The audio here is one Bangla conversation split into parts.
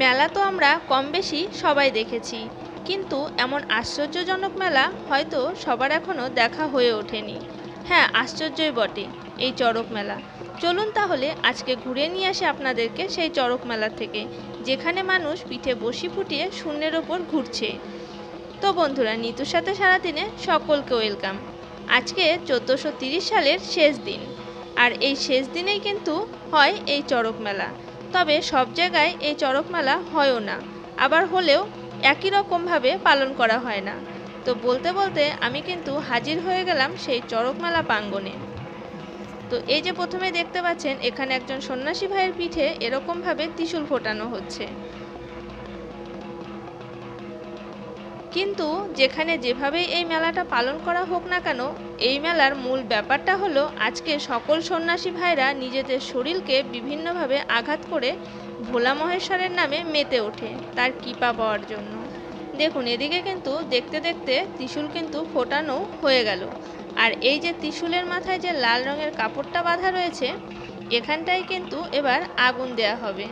মেলা তো আমরা কম বেশি সবাই দেখেছি, কিন্তু এমন আশ্চর্যজনক মেলা হয়তো সবার এখনও দেখা হয়ে ওঠেনি। হ্যাঁ, আশ্চর্যই বটে এই চড়ক মেলা। চলুন তাহলে আজকে ঘুরে নিয়ে আসি আপনাদেরকে সেই চড়ক মেলা থেকে, যেখানে মানুষ পিঠে বসি ফুটিয়ে শূন্যের ওপর ঘুরছে। তো বন্ধুরা, নিতুর সাথে সারাদিনে সকলকে ওয়েলকাম। আজকে 1430 সালের শেষ দিন, আর এই শেষ দিনেই কিন্তু হয় এই চড়ক মেলা। তবে সব জায়গায় এই চড়ক মেলা হয়ও না, আবার হলেও একই রকমভাবে পালন করা হয় না। তো বলতে বলতে আমি কিন্তু হাজির হয়ে গেলাম সেই চড়ক মেলা প্রাঙ্গণে। তো এই যে প্রথমে দেখতে পাচ্ছেন, এখানে একজন সন্ন্যাসী ভাইয়ের পিঠে এরকমভাবে ত্রিশূল ফোটানো হচ্ছে। কিন্তু যেখানে যেভাবেই এই মেলাটা পালন করা হোক না কেন, এই মেলার মূল ব্যাপারটা হলো আজকে সকল সন্ন্যাসী ভাইরা নিজেদের শরীরকে বিভিন্নভাবে আঘাত করে ভোলা মহেশ্বরের নামে মেতে ওঠে তার কৃপা পাওয়ার জন্য। দেখুন, এদিকে কিন্তু দেখতে দেখতে ত্রিশূল কিন্তু ফোটানো হয়ে গেল। আর এই যে ত্রিশূলের মাথায় যে লাল রঙের কাপড়টা বাঁধা রয়েছে, এখানটায় কিন্তু এবার আগুন দেয়া হবে।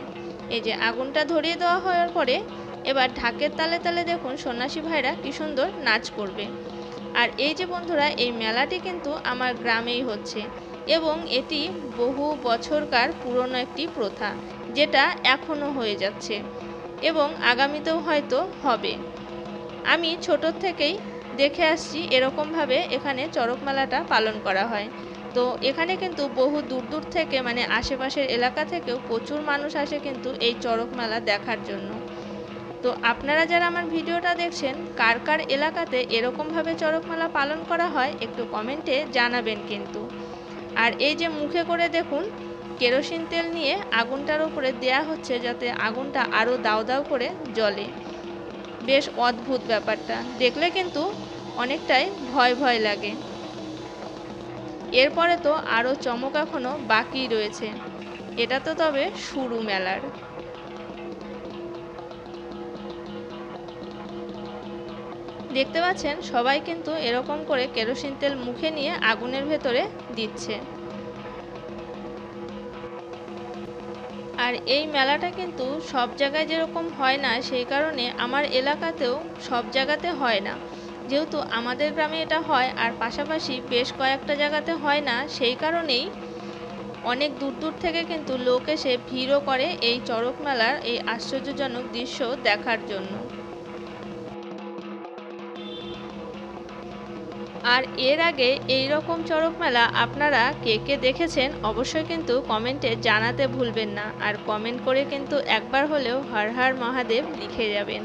এই যে আগুনটা ধরিয়ে দেওয়া হওয়ার পরে এবার ঢাকের তালে তালে দেখুন সন্ন্যাসী ভাইরা কি সুন্দর নাচ করবে। আর এই যে বন্ধুরা, এই মেলাটি কিন্তু আমার গ্রামেই হচ্ছে, এবং এটি বহু বছরকার পুরনো একটি প্রথা, যেটা এখনও হয়ে যাচ্ছে এবং আগামীতেও হয়তো হবে। আমি ছোট থেকেই দেখে আসছি এরকমভাবে এখানে চড়ক মেলাটা পালন করা হয়। তো এখানে কিন্তু বহু দূর দূর থেকে, মানে আশেপাশের এলাকা থেকেও প্রচুর মানুষ আসে কিন্তু এই চড়ক মেলা দেখার জন্য। তো আপনারা যারা আমার ভিডিওটা দেখছেন, কার কার এলাকাতে এরকমভাবে চড়ক মেলা পালন করা হয় একটু কমেন্টে জানাবেন কিন্তু। আর এই যে মুখে করে দেখুন কেরোসিন তেল নিয়ে আগুনটার উপরে দেয়া হচ্ছে, যাতে আগুনটা আরও দাউ দাউ করে জ্বলে। বেশ অদ্ভুত ব্যাপারটা, দেখলে কিন্তু অনেকটাই ভয় ভয় লাগে। এরপরে তো আরও চমক এখনও বাকি রয়েছে। এটা তো তবে শুরু মেলার। দেখতে পাচ্ছেন সবাই কিন্তু এরকম করে কেরোসিন তেল মুখে নিয়ে আগুনের ভেতরে দিচ্ছে। আর এই মেলাটা কিন্তু সব জায়গায় যেরকম হয় না, সেই কারণে আমার এলাকাতেও সব জায়গাতে হয় না। যেহেতু আমাদের গ্রামে এটা হয় আর পাশাপাশি বেশ কয়েকটা জায়গাতে হয় না, সেই কারণেই অনেক দূর দূর থেকে কিন্তু লোক এসে ভিড়ও করে এই চড়ক মেলার এই আশ্চর্যজনক দৃশ্য দেখার জন্য। আর এর আগে এই রকম চড়ক মেলা আপনারা কে কে দেখেছেন অবশ্যই কিন্তু কমেন্টে জানাতে ভুলবেন না। আর কমেন্ট করে কিন্তু একবার হলেও হর হর মহাদেব লিখে যাবেন।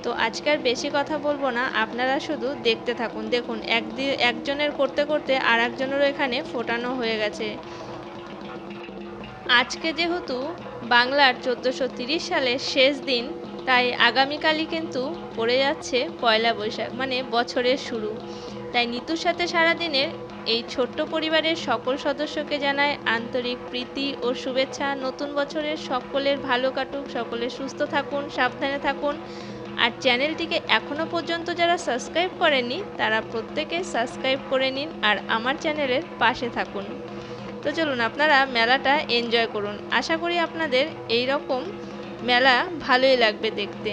তো আজকের বেশি কথা বলবো না, আপনারা শুধু দেখতে থাকুন। দেখুন একজনের করতে করতে আর একজনেরও এখানে ফোটানো হয়ে গেছে। আজকে যেহেতু বাংলার 1430 সালের শেষ দিন, তাই আগামীকালই কিন্তু পড়ে যাচ্ছে পয়লা বৈশাখ, মানে বছরের শুরু। তাই নিতুর সাথে সারাদিনের এই ছোট্ট পরিবারের সকল সদস্যকে জানায় আন্তরিক প্রীতি ও শুভেচ্ছা। নতুন বছরের সকলের ভালো কাটুক, সকলে সুস্থ থাকুন, সাবধানে থাকুন। আর চ্যানেলটিকে এখনও পর্যন্ত যারা সাবস্ক্রাইব করেননি, তারা প্রত্যেকে সাবস্ক্রাইব করে নিন আর আমার চ্যানেলের পাশে থাকুন। তো চলুন, আপনারা মেলাটা এনজয় করুন। আশা করি আপনাদের এই রকম মেলা ভালোই লাগবে দেখতে।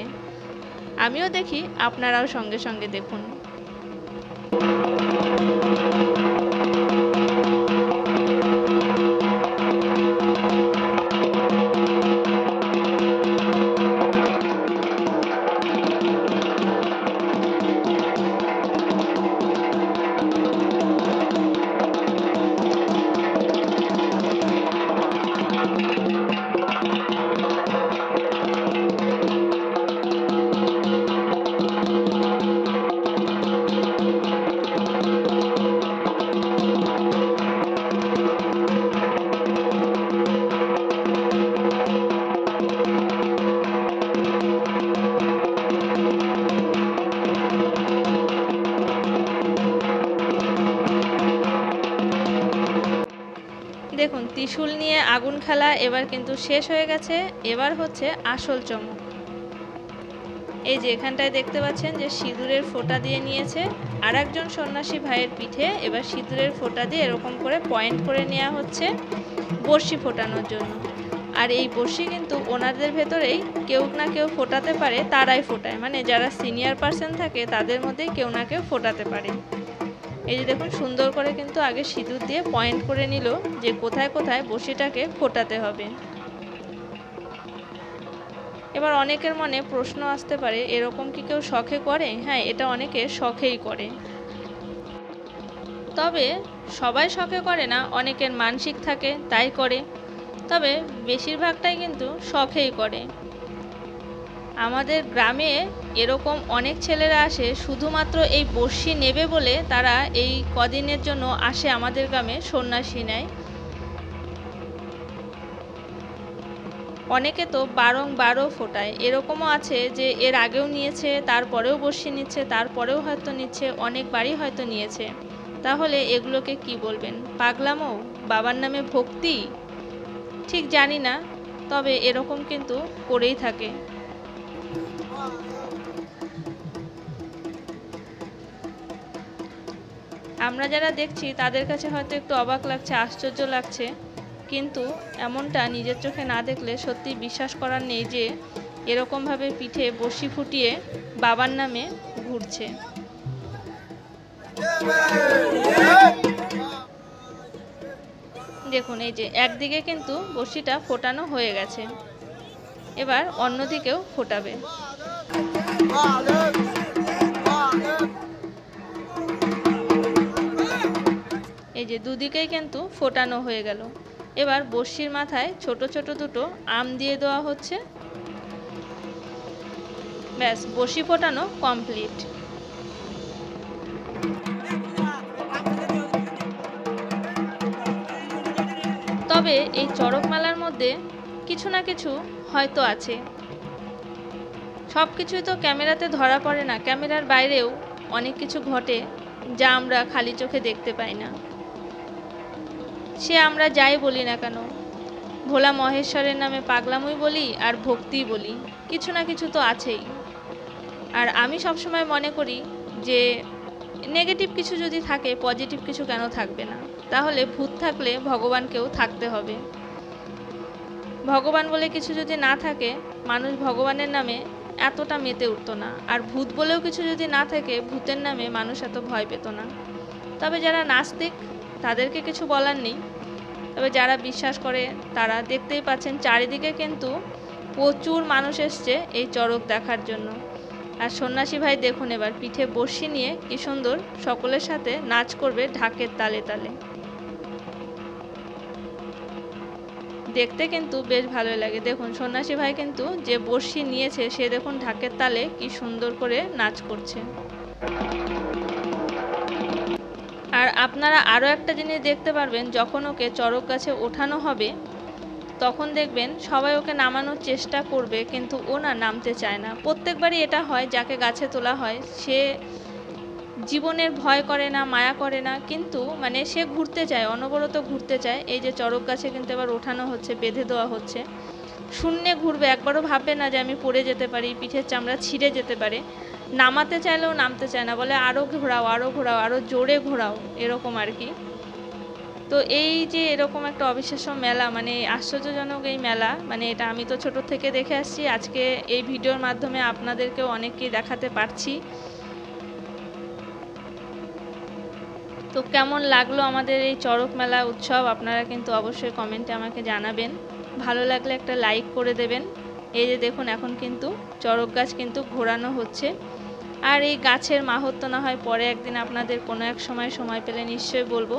আমিও দেখি, আপনারাও সঙ্গে সঙ্গে দেখুন। দেখুন ত্রিশূল নিয়ে আগুন খেলা এবার কিন্তু শেষ হয়ে গেছে। এবার হচ্ছে আসল চমক। এই যে এখানটায় দেখতে পাচ্ছেন যে সিঁদুরের ফোঁটা দিয়ে নিয়েছে আর একজন সন্ন্যাসী ভাইয়ের পিঠে। এবার সিঁদুরের ফোঁটা দিয়ে এরকম করে পয়েন্ট করে নেওয়া হচ্ছে বড়শি ফোটানোর জন্য। আর এই বড়শি কিন্তু ওনাদের ভেতরেই কেউ না কেউ ফোটাতে পারে, তারাই ফোটায়, মানে যারা সিনিয়র পার্সন থাকে তাদের মধ্যেই কেউ না কেউ ফোটাতে পারে। এই যে দেখুন সুন্দর করে কিন্তু আগে সিঁদুর দিয়ে পয়েন্ট করে নিল যে কোথায় কোথায় বড়শিটাকে ফোটাতে হবে। এবার অনেকের মনে প্রশ্ন আসতে পারে, এরকম কি কেউ শখে করে? হ্যাঁ, এটা অনেকে শখেই করে, তবে সবাই শখে করে না, অনেকের মানসিক থাকে তাই করে, তবে বেশিরভাগটাই কিন্তু শখেই করে। আমাদের গ্রামে এরকম অনেক ছেলেরা আসে শুধুমাত্র এই বড়শি নেবে বলে, তারা এই কদিনের জন্য আসে আমাদের গ্রামে সন্ন্যাসী নেয়। অনেকে তো বারংবারও ফোটায়, এরকমও আছে যে এর আগেও নিয়েছে, তারপরেও বড়শি নিচ্ছে, তারপরেও হয়তো নিচ্ছে, অনেকবারই হয়তো নিয়েছে। তাহলে এগুলোকে কি বলবেন? পাগলামো? বাবার নামে ভক্তি? ঠিক জানি না, তবে এরকম কিন্তু করেই থাকে। আমরা যারা দেখছি তাদের কাছে হয়তো একটু অবাক লাগছে, আশ্চর্য লাগছে, কিন্তু এমনটা নিজের চোখে না দেখলে সত্যি বিশ্বাস করার নেই যে এরকমভাবে পিঠে বড়শি ফুটিয়ে বাবার নামে ঘুরছে। দেখুন এই যে একদিকে কিন্তু বড়শিটা ফোটানো হয়ে গেছে, এবার অন্যদিকেও ফোটাবে। এই যে দুদিকেই কিন্তু ফোটানো হয়ে গেল। এবার বড়শির মাথায় ছোট ছোট দুটো আম দিয়ে দেওয়া হচ্ছে। ব্যাস, বড়শি ফোটানো কমপ্লিট। তবে এই চড়ক মেলার মধ্যে কিছু না কিছু হয়তো আছে, সব কিছুই তো ক্যামেরাতে ধরা পড়ে না, ক্যামেরার বাইরেও অনেক কিছু ঘটে যা আমরা খালি চোখে দেখতে পাই না। সে আমরা যাই বলি না কেন, ভোলা মহেশ্বরের নামে পাগলামই বলি আর ভক্তিই বলি, কিছু না কিছু তো আছেই। আর আমি সবসময় মনে করি যে নেগেটিভ কিছু যদি থাকে, পজিটিভ কিছু কেন থাকবে না? তাহলে ভূত থাকলে ভগবানকেও থাকতে হবে। ভগবান বলে কিছু যদি না থাকে, মানুষ ভগবানের নামে এতটা মেতে উঠতো না, আর ভূত বলেও কিছু যদি না থাকে, ভূতের নামে মানুষ এত ভয় পেত না। তবে যারা নাস্তিক তাদেরকে কিছু বলার নেই, তবে যারা বিশ্বাস করে তারা দেখতেই পাচ্ছেন চারিদিকে কিন্তু প্রচুর মানুষ এসছে এই চড়ক দেখার জন্য। আর সন্ন্যাসী ভাই দেখুন এবার পিঠে বড়শি নিয়ে কি সুন্দর সকলের সাথে নাচ করবে ঢাকের তালে তালে। দেখতে কিন্তু বেশ ভালোই লাগে। দেখুন সন্ন্যাসী ভাই কিন্তু যে বড়শি নিয়েছে সে দেখুন ঢাকের তালে কি সুন্দর করে নাচ করছে। আর আপনারা আরও একটা জিনিস দেখতে পারবেন, যখন ওকে চড়ক গাছে ওঠানো হবে তখন দেখবেন সবাই ওকে নামানোর চেষ্টা করবে, কিন্তু ও না নামতে চায় না। প্রত্যেকবারই এটা হয়, যাকে গাছে তোলা হয় সে জীবনের ভয় করে না, মায়া করে না, কিন্তু মানে সে ঘুরতে চায়, অনবরত ঘুরতে চায়। এই যে চড়ক গাছে কিন্তু এবার ওঠানো হচ্ছে, বেঁধে দেওয়া হচ্ছে, শূন্যে ঘুরবে, একবারও ভাববে না যে আমি পড়ে যেতে পারি, পিঠের চামড়া ছিঁড়ে যেতে পারে। নামাতে চাইলেও নামতে চায় না, বলে আরও ঘোরাও, আরও ঘোরাও, আরও জোরে ঘোরাও, এরকম আর কি। তো এই যে এরকম একটা অবিশ্বাস্য মেলা, মানে আশ্চর্যজনক এই মেলা, মানে এটা আমি তো ছোট থেকে দেখে আসছি, আজকে এই ভিডিওর মাধ্যমে আপনাদেরকেও অনেককেই দেখাতে পারছি। তো কেমন লাগলো আমাদের এই চড়ক মেলা উৎসব, আপনারা কিন্তু অবশ্যই কমেন্টে আমাকে জানাবেন। ভালো লাগলে একটা লাইক করে দেবেন। এই যে দেখুন এখন কিন্তু চড়ক গাছ কিন্তু ঘোরানো হচ্ছে। আর এই গাছের মাহাত্ম্য না হয় পরে একদিন আপনাদের কোনো এক সময় পেলে নিশ্চয়ই বলবো।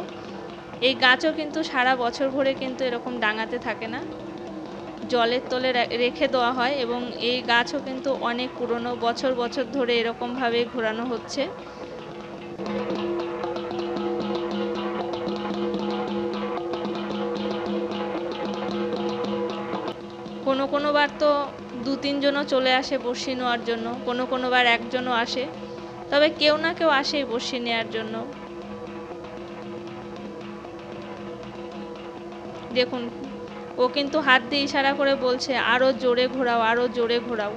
এই গাছও কিন্তু সারা বছর ভরে কিন্তু এরকম ডাঙাতে থাকে না, জলের তলে রেখে দেওয়া হয়, এবং এই গাছও কিন্তু অনেক পুরনো, বছর বছর ধরে এরকমভাবে ঘোরানো হচ্ছে। কোনো বার তো 2-3 জনও চলে আসে বড়শি নেওয়ার জন্য, কোনো বার একজনও আসে, তবে কেউ না কেউ আসেই বড়শি নেওয়ার জন্য। দেখুন ও কিন্তু হাত দিয়ে ইশারা করে বলছে আরো জোরে ঘোরাও, আরো জোরে ঘোরাও।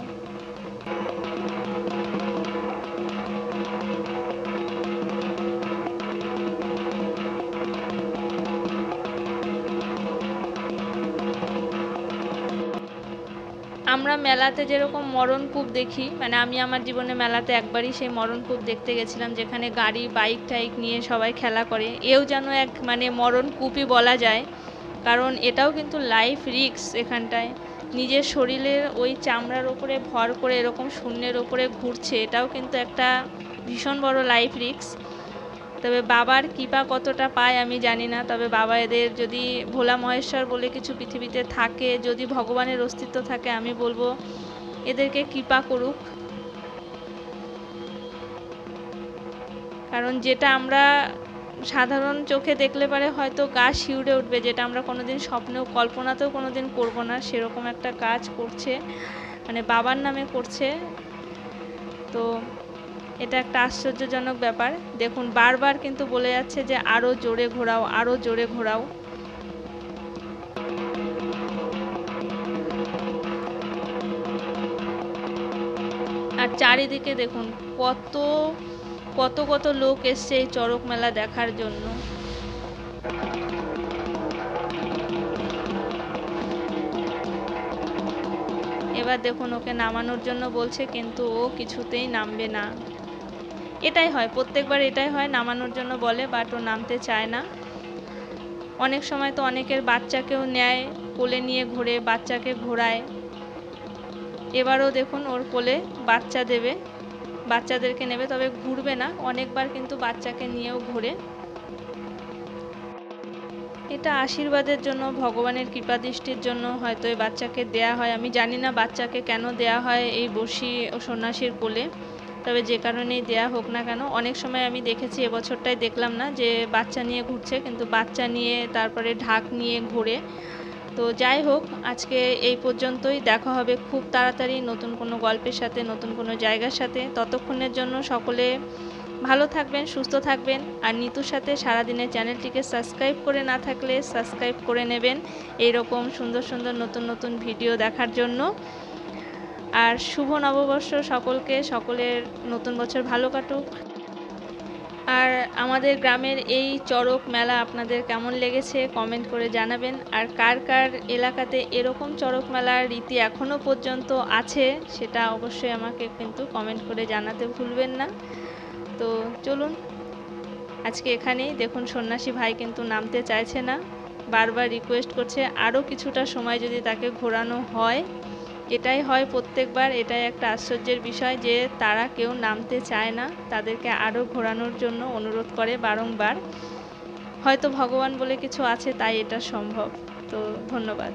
আমরা মেলাতে যেরকম মরণকূপ দেখি, মানে আমি আমার জীবনে মেলাতে একবারই সেই মরণকূপ দেখতে গেছিলাম, যেখানে গাড়ি বাইক টাইক নিয়ে সবাই খেলা করে। এও যেন এক মানে মরণকূপই বলা যায়, কারণ এটাও কিন্তু লাইফ রিস্ক। এখানটায় নিজের শরীরের ওই চামড়ার ওপরে ভর করে এরকম শূন্যের ওপরে ঘুরছে, এটাও কিন্তু একটা ভীষণ বড় লাইফ রিস্ক। তবে বাবার কৃপা কতটা পায় আমি জানি না, তবে বাবা এদের যদি ভোলা মহেশ্বর বলে কিছু পৃথিবীতে থাকে, যদি ভগবানের অস্তিত্ব থাকে, আমি বলবো এদেরকে কৃপা করুক। কারণ যেটা আমরা সাধারণ চোখে দেখলে পারে হয়তো গা শিউরে উঠবে, যেটা আমরা কোনোদিন স্বপ্নেও কল্পনাতেও কোনোদিন করব না, সেরকম একটা কাজ করছে, মানে বাবার নামে করছে। তো এটা একটা আশ্চর্যজনক ব্যাপার। দেখুন বারবার কিন্তু বলে যাচ্ছে যে আরও জোরে ঘোরাও, আরও জোরে ঘোরাও। আর চারিদিকে দেখুন কত কত কত লোক এসছে এই চড়ক মেলা দেখার জন্য। এবার দেখুন ওকে নামানোর জন্য বলছে, কিন্তু ও কিছুতেই নামবে না। এটাই হয় প্রত্যেকবার, এটাই হয়, নামানোর জন্য বলে বাট ও নামতে চায় না। অনেক সময় তো অনেকের বাচ্চাকেও নেয়, কোলে নিয়ে ঘোরে, বাচ্চাকে ঘোরায়। এবারও দেখুন ওর কোলে বাচ্চা দেবে, বাচ্চাদেরকে নেবে, তবে ঘুরবে না। অনেকবার কিন্তু বাচ্চাকে নিয়েও ঘোরে। এটা আশীর্বাদের জন্য, ভগবানের কৃপাদৃষ্টির জন্য হয়তো এই বাচ্চাকে দেয়া হয়। আমি জানি না বাচ্চাকে কেন দেয়া হয় এই বশি ও সন্ন্যাসীর কোলে, তবে যে কারণেই দেয়া হোক না কেন। অনেক সময় আমি দেখেছি, এবছরটাই দেখলাম না যে বাচ্চা নিয়ে ঘুরছে, কিন্তু বাচ্চা নিয়ে তারপরে ঢাক নিয়ে ঘোরে। তো যাই হোক, আজকে এই পর্যন্তই। দেখা হবে খুব তাড়াতাড়ি নতুন কোনো গল্পের সাথে, নতুন কোনো জায়গার সাথে। ততক্ষণের জন্য সকলে ভালো থাকবেন, সুস্থ থাকবেন। আর নিতুর সাথে সারাদিনের চ্যানেলটিকে সাবস্ক্রাইব করে না থাকলে সাবস্ক্রাইব করে নেবেন, এইরকম সুন্দর সুন্দর নতুন নতুন ভিডিও দেখার জন্য। আর শুভ নববর্ষ সকলকে, সকলের নতুন বছর ভালো কাটুক। আর আমাদের গ্রামের এই চড়ক মেলা আপনাদের কেমন লেগেছে কমেন্ট করে জানাবেন। আর কার কার এলাকাতে এরকম চড়ক মেলার রীতি এখনও পর্যন্ত আছে সেটা অবশ্যই আমাকে কিন্তু কমেন্ট করে জানাতে ভুলবেন না। তো চলুন আজকে এখানেই। দেখুন সন্ন্যাসী ভাই কিন্তু নামতে চাইছে না, বারবার রিকোয়েস্ট করছে আরও কিছুটা সময় যদি তাকে ঘোরানো হয়। এটাই হয় প্রত্যেকবার, এটাই একটা আশ্চর্যের বিষয় যে তারা কেউ নামতে চায় না, তাদেরকে আরও ঘোরানোর জন্য অনুরোধ করে বারংবার। হয়তো ভগবান বলে কিছু আছে তাই এটা সম্ভব। তো ধন্যবাদ।